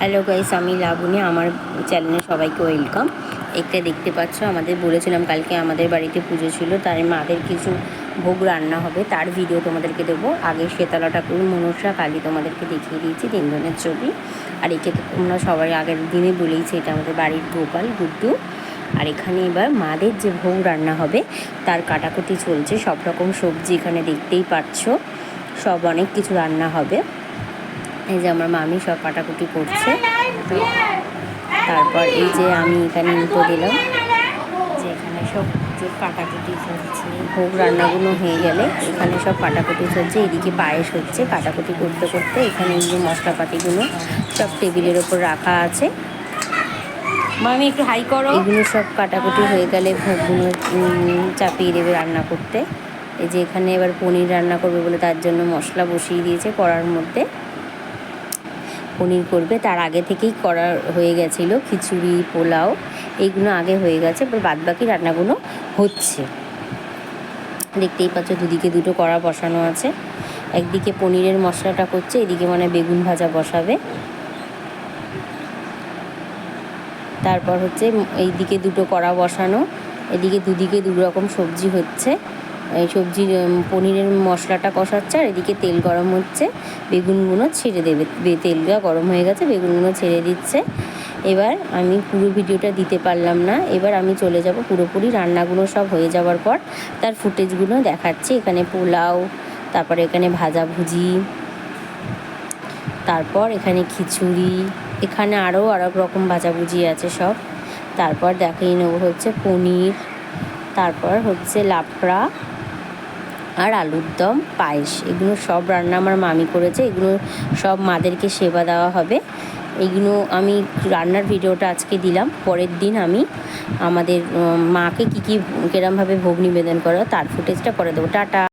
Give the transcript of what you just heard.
Hello guys, আমি লাবণী। আমার চ্যানেলে সবাইকে ওয়েলকাম। একটা দেখতে পাচ্ছ, আমাদের বলেছিলাম কালকে আমাদের বাড়িতে পুজো ছিল, তার মাদের কিছু ভোগ রান্না হবে, তার ভিডিও তোমাদেরকে দেবো। আগে শেতলা ঠাকুর, মনসা, কালী তোমাদেরকে দেখিয়ে দিয়েছি, তিনজনের ছবি। আর একে তো তোমরা সবাই আগের দিনে বলেইছি, এটা আমাদের বাড়ির গোপাল গুড্ডু। আর এখানে এবার মাদের যে ভোগ রান্না হবে তার কাটাকুটি চলছে। সব রকম সবজি এখানে দেখতেই পাচ্ছ, সব অনেক কিছু রান্না হবে। এই যে আমার মামি সব কাটাকুটি করছে। তারপর এই যে আমি এখানে ইন্টো দিলাম যে এখানে সব যে কাটাকুটি চলছে, ভোগ রান্নাগুলো হয়ে গেলে এখানে সব কাটাকুটি চলছে। এদিকে পায়েস হচ্ছে, কাটাকুটি করতে করতে এখানে এই যে মশলাপাতিগুলো সব টেবিলের ওপর রাখা আছে। মামি একটু হাই করো। এগুলো সব কাটাকুটি হয়ে গেলে ভোগগুলো চাপিয়ে দেবে রান্না করতে। এই যে এখানে এবার পনির রান্না করবে বলে তার জন্য মশলা বসিয়ে দিয়েছে কড়ার মধ্যে। পনির করবে, তার আগে থেকেই করা হয়ে গেছিলো। খিচুড়ি, পোলাও এইগুলো আগে হয়ে গেছে, এবার বাদবাকি রান্নাগুলো হচ্ছে। দেখতেই পাচ্ছ দুদিকে দুটো কড়া বসানো আছে। একদিকে পনিরের মশলাটা করছে, এদিকে মানে বেগুন ভাজা বসাবে। তারপর হচ্ছে এইদিকে দুটো কড়া বসানো, এদিকে দুদিকে দু রকম সবজি হচ্ছে। এই সবজির পনিরের মশলাটা কষাচ্ছে, আর এদিকে তেল গরম হচ্ছে, বেগুনগুলো ছেড়ে দেবে। তেলটা গরম হয়ে গেছে, বেগুনগুলো ছেড়ে দিচ্ছে। এবার আমি পুরো ভিডিওটা দিতে পারলাম না, এবার আমি চলে যাব পুরোপুরি রান্নাগুলো সব হয়ে যাওয়ার পর তার ফুটেজগুলো দেখাচ্ছি। এখানে পোলাও, তারপরে এখানে ভাজাভুজি, তারপর এখানে খিচুড়ি, এখানে আরও আরেক রকম ভাজাভুজি আছে সব। তারপর দেখিয়ে নেবো হচ্ছে পনির, তারপর হচ্ছে লাবড়া আর আলুর দম, পায়েস। এগুলো সব রান্না আমার মামি করেছে। এগুলো সব মাদেরকে সেবা দেওয়া হবে। এইগুলো আমি রান্নার ভিডিওটা আজকে দিলাম, পরের দিন আমি আমাদের মাকে কী কী কিরমভাবে ভোগ নিবেদন করা তার ফুটেজটা পরে দেবো। টাটা।